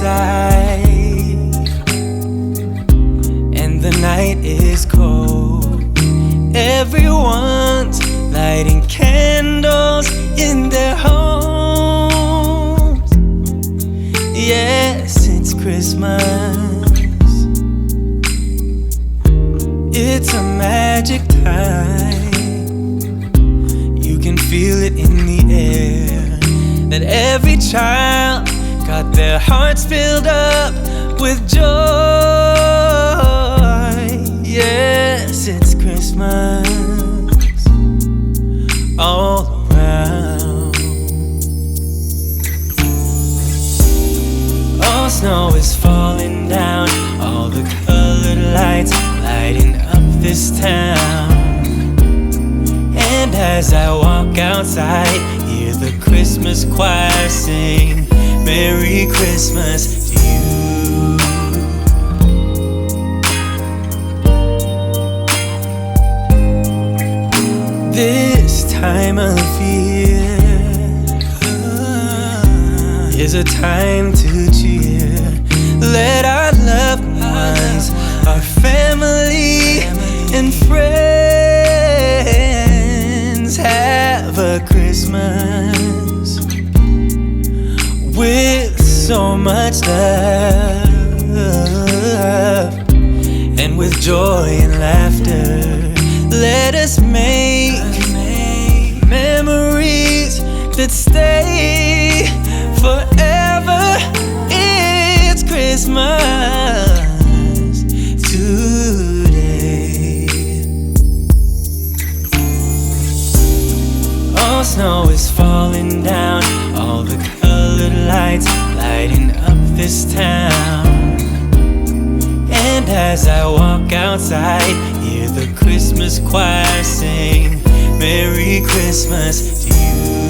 outside and the night is cold. Everyone's lighting candles in their homes. Yes, it's Christmas. It's a magic time. You can feel it in the air, that every child got their hearts filled up with joy. Yes, it's Christmas all around. All snow is falling down, all the colored lights lighting up this town. And as I walk outside, hear the Christmas choir sing Merry Christmas to you. This time of year is a time to cheer. Let our loved ones, our family and friends have a Christmas with so much love, and with joy and laughter. Let us make memories that stay forever. It's Christmas today. All snow is falling down, all the colored lights lighting up this town. And as I walk outside, hear the Christmas choir sing Merry Christmas to you.